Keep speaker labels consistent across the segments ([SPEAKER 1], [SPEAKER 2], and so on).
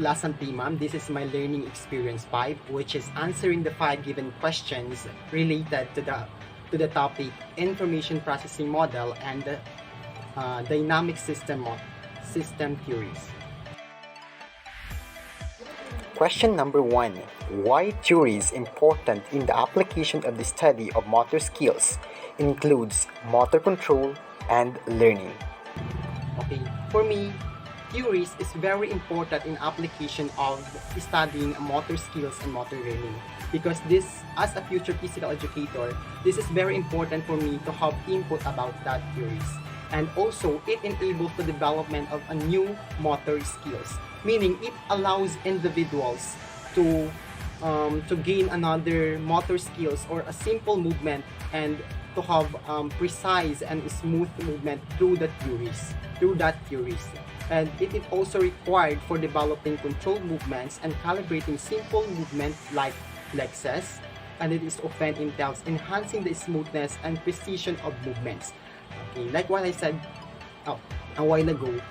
[SPEAKER 1] class ma'am. This is my learning experience 5, which is answering the 5 given questions related to the topic information processing model and dynamic system theories.
[SPEAKER 2] Question number 1. Why theory is important in the application of the study of motor skills, includes motor control and learning?
[SPEAKER 1] Okay, for me, theories is very important in application of studying motor skills and motor learning, because this, as a future physical educator, this is very important for me to have input about that theories. And also, it enables the development of a new motor skills, meaning it allows individuals to gain another motor skills or a simple movement and to have precise and smooth movement through that theories. And it is also required for developing controlled movements and calibrating simple movements like flexes, and it is often entails enhancing the smoothness and precision of movements. Okay, like what I said a while ago,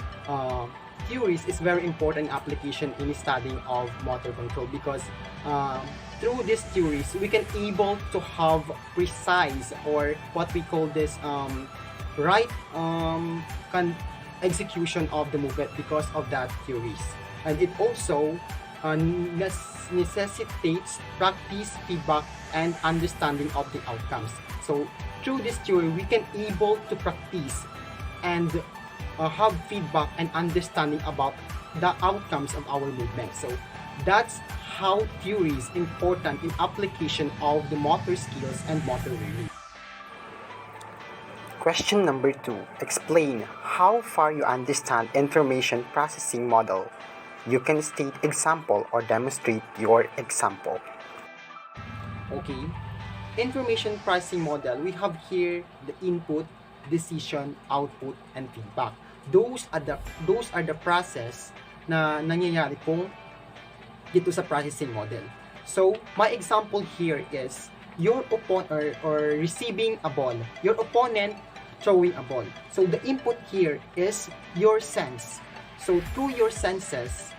[SPEAKER 1] theories is very important application in studying of motor control, because through these theories we can able to have precise, or what we call this right execution of the movement because of that theories. And it also necessitates practice, feedback, and understanding of the outcomes. So through this theory we can able to practice and have feedback and understanding about the outcomes of our movement. So that's how theory is important in application of the motor skills and motor learning.
[SPEAKER 2] Question number 2. Explain how far you understand information processing model. You can state example or demonstrate your example.
[SPEAKER 1] Okay, information processing model, we have here the input, decision, output, and feedback. Those are the process na nangyayari kung dito sa processing model. So my example here is your opponent or receiving a ball, your opponent throwing a ball. So the input here is your sense. So through your senses,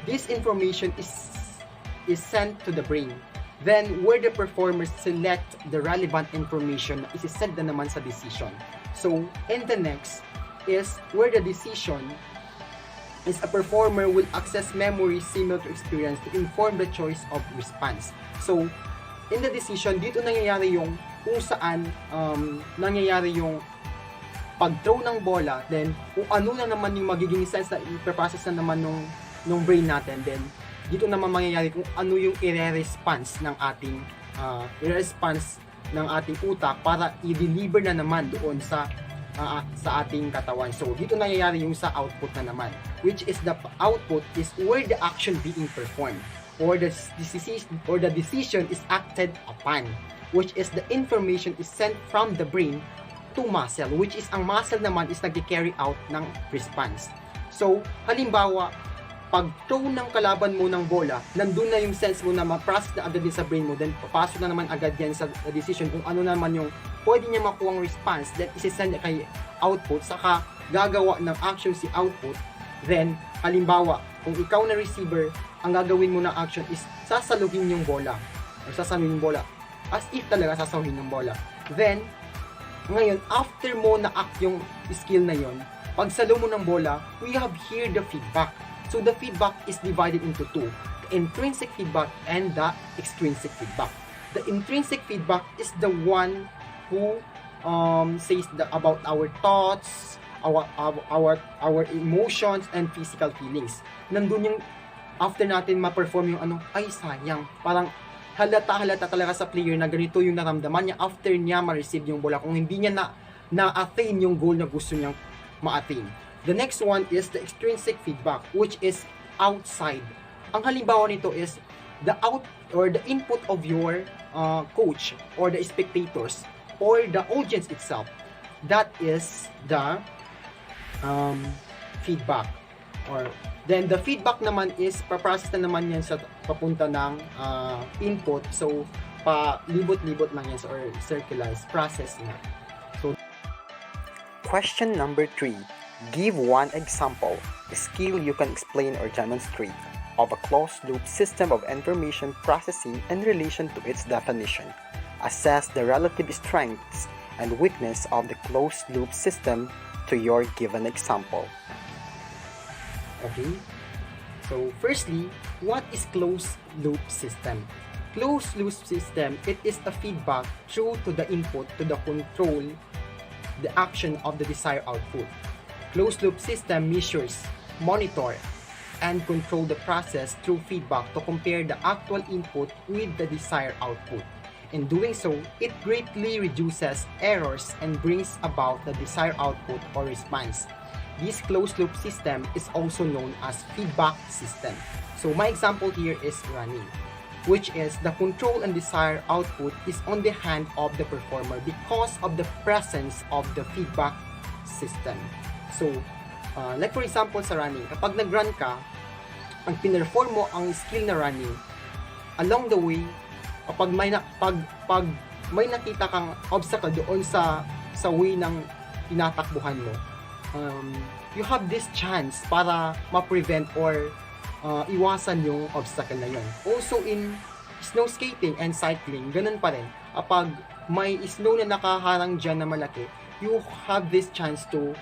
[SPEAKER 1] this information is sent to the brain. Then where the performers select the relevant information, isi-send na naman sa decision. So in the next is where the decision is a performer will access memory similar to experience to inform the choice of response. So in the decision, dito nangyayari yung kung saan nangyayari yung pag-throw ng bola, then kung ano na naman yung magiging sense na i-process na naman nung brain natin, then dito naman mangyayari kung ano yung i-response ng ating utak para i-deliver na naman doon sa ating katawan. So dito nangyayari yung sa output na naman, which is the output is where the action being performed or the decision is acted upon, which is the information is sent from the brain to muscle, which is ang muscle naman is nag-carry out ng response. So halimbawa, pag throw ng kalaban mo ng bola, nandun na yung sense mo na ma-process na agad din sa brain mo, then papasok na naman agad yan sa decision kung ano naman yung pwede niya makuha ang response, then isi-send kay output, saka gagawa ng action si output. Then halimbawa, kung ikaw na receiver, ang gagawin mo na action is sasaluhin yung bola, or sasaluhin yung bola, as if talaga sasaluhin yung bola. Then ngayon, after mo na-act yung skill na yon, pag salo mo ng bola, we have here the feedback. So the feedback is divided into two, the intrinsic feedback and the extrinsic feedback. The intrinsic feedback is the one who says about our thoughts, our emotions and physical feelings. Nandun yung after natin ma-perform yung ay sayang, parang halata talaga sa player na ganito yung naramdaman niya after niya ma-receive yung bola kung hindi niya na-attain yung goal na gusto niyang ma-attain. The next one is the extrinsic feedback, which is outside. Ang halimbawa nito is the input of your coach or the spectators or the audience itself. That is the feedback. Or then the feedback naman is paprocess na naman yan sa papunta ng input. So pa-libot-libot lang yan or circulars process na. So
[SPEAKER 2] question number 3. Give one example, a skill you can explain or demonstrate, of a closed-loop system of information processing in relation to its definition. Assess the relative strengths and weakness of the closed-loop system to your given example.
[SPEAKER 1] Okay? So, firstly, what is closed-loop system? Closed-loop system, it is a feedback through to the input to the control the action of the desired output. Closed-loop system measures, monitor, and control the process through feedback to compare the actual input with the desired output. In doing so, it greatly reduces errors and brings about the desired output or response. This closed-loop system is also known as feedback system. So my example here is running, which is the control and desired output is on the hand of the performer because of the presence of the feedback system. So, like for example sa running, kapag nag-run ka, ang pinerform mo ang skill na running, along the way, kapag pag may nakita kang obstacle doon sa way ng tinatakbuhan mo, you have this chance para ma-prevent or iwasan yung obstacle na yun. Also in snow skating and cycling, ganun pa rin. Kapag may snow na nakaharang dyan na malaki, you have this chance to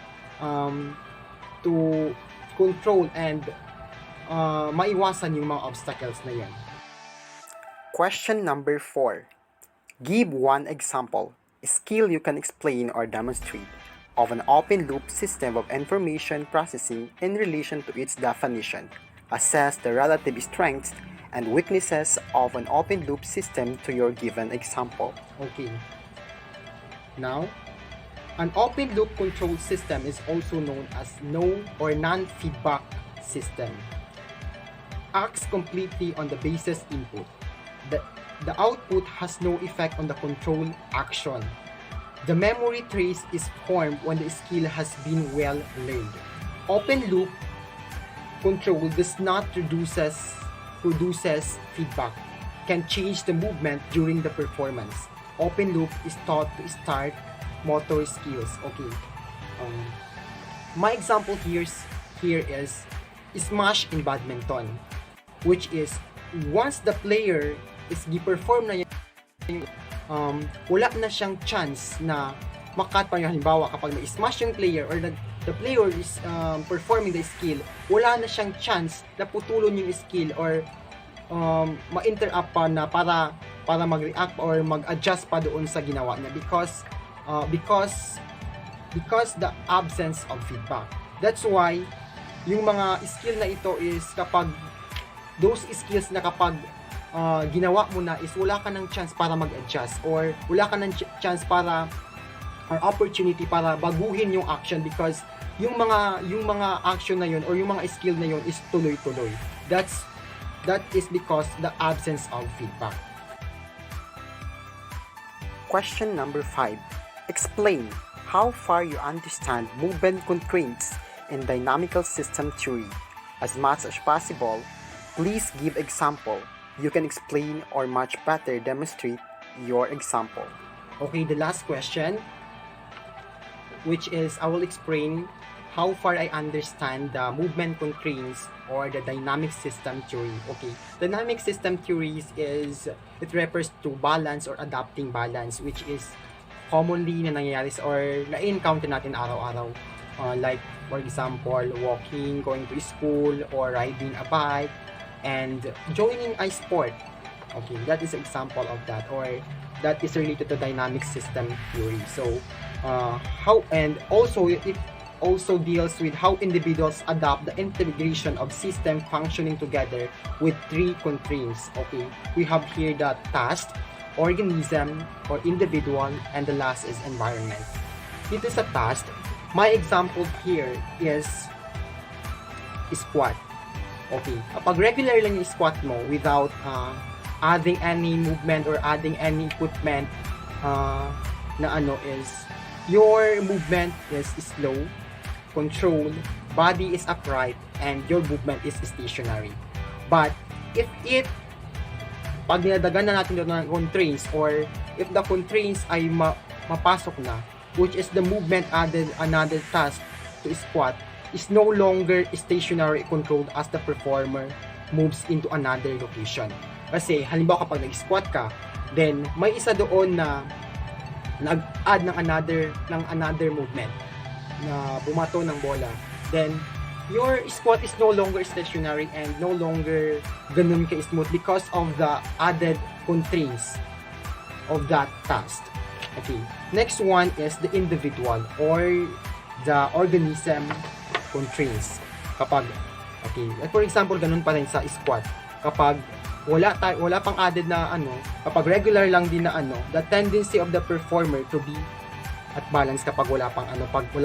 [SPEAKER 1] control and maiwasan yung mga obstacles na yan.
[SPEAKER 2] Question number 4. Give one example, a skill you can explain or demonstrate, of an open-loop system of information processing in relation to its definition. Assess the relative strengths and weaknesses of an open-loop system to your given example.
[SPEAKER 1] Okay. Now, an open-loop control system is also known as no or non-feedback system. Acts completely on the basis input. The output has no effect on the control action. The memory trace is formed when the skill has been well learned. Open-loop control does not produces feedback, can change the movement during the performance. Open loop is taught to start motor skills. Okay. My example here is smash in badminton, which is once the player is gi-perform na yung wala na siyang chance na makat pa yung halimbawa kapag na-smash yung player or the player is performing the skill, wala na siyang chance na putulon yung skill or ma-interrupt pa na para mag-react or mag-adjust pa doon sa ginawa niya because the absence of feedback. That's why yung mga skill na ito is kapag those skills na kapag ginawa mo na is wala ka ng chance para mag-adjust or wala ka ng chance para or opportunity para baguhin yung action because yung mga action na yun or yung mga skill na yun is tuloy-tuloy. That is because the absence of feedback.
[SPEAKER 2] Question number 5. Explain how far you understand movement constraints in dynamical system theory. As much as possible, please give example. You can explain or much better demonstrate your example.
[SPEAKER 1] Okay, the last question, which is I will explain how far I understand the movement constraints or the dynamic system theory. Okay, dynamic system theories it refers to balance or adapting balance, which is commonly na nangyayari or na-encounter natin araw-araw. Like, for example, walking, going to school, or riding a bike, and joining a sport. Okay, that is an example of that, or that is related to dynamic system theory. So, how and also it also deals with how individuals adapt the integration of system functioning together with 3 constraints. Okay, we have here the task, organism, or individual, and the last is environment. Dito sa task, my example here is squat. Okay, kapag regular lang yung squat mo without adding any movement or adding any equipment is your movement is slow, controlled, body is upright, and your movement is stationary. But if pag niladagan na natin doon ng constraints or if the constraints ay mapasok na, which is the movement added another task to squat is no longer stationary controlled as the performer moves into another location. Kasi halimbawa kapag nag-squat ka, then may isa doon na nag-add ng another movement na bumato ng bola. Then your squat is no longer stationary and no longer ganun ka-smooth because of the added constraints of that task. Okay. Next one is the individual or the organism constraints. Kapag, okay, like for example, ganun pa rin sa squat. Kapag wala pang added na kapag regular lang din na the tendency of the performer to be at balance kapag wala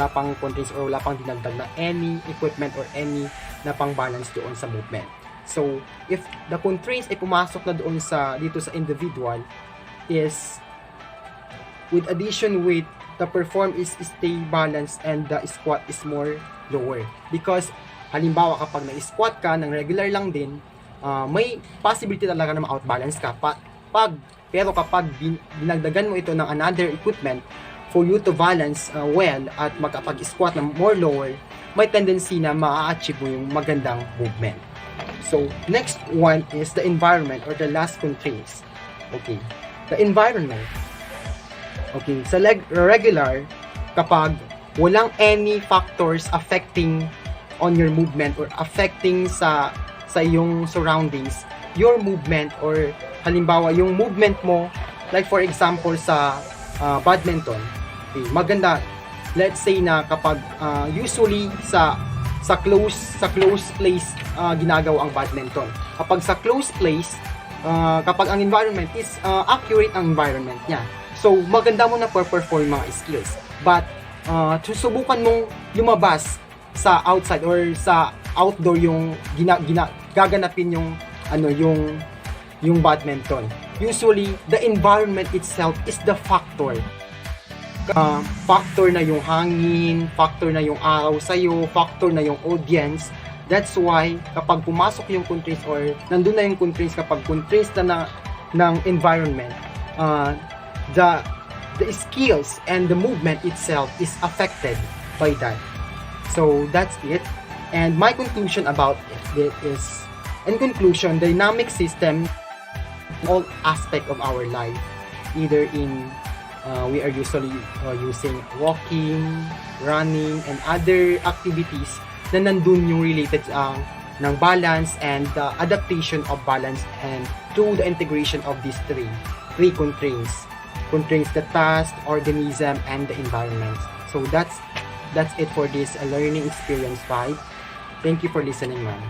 [SPEAKER 1] pang constraints or wala pang dinagdag na any equipment or any na pang balance doon sa movement. So, if the constraints ay pumasok na doon dito sa individual is with addition with the perform is stay balanced and the squat is more lower. Because halimbawa kapag na-squat ka ng regular lang din, may possibility talaga na ma-outbalance ka pero kapag dinagdagan mo ito ng another equipment for you to balance well at magkapag-squat na more lower, may tendency na ma-achieve mo yung magandang movement. So, next one is the environment or the last constraints. Okay. The environment. Okay. Sa regular, kapag walang any factors affecting on your movement or affecting sa iyong surroundings, your movement or halimbawa yung movement mo, like for example sa badminton, okay, maganda. Let's say na kapag usually sa close place ginagawa ang badminton. Kapag sa close place, kapag ang environment is accurate ang environment niya. So maganda mo na perform mga skills. But susubukan mong lumabas sa outside or sa outdoor yung gaganapin yung badminton. Usually the environment itself is the factor. Factor na yung hangin, factor na yung araw sa'yo, factor na yung audience. That's why kapag pumasok yung constraints or nandun na yung constraints, kapag constraints na ng environment, the skills and the movement itself is affected by that. So that's it. And my conclusion about it is, in conclusion, dynamic system all aspect of our life, either in we are usually using walking, running, and other activities na nandun yung related ng balance and the adaptation of balance and through the integration of these three constraints, the task, organism, and the environment. So that's it for this learning experience 5. Thank you for listening, ma'am.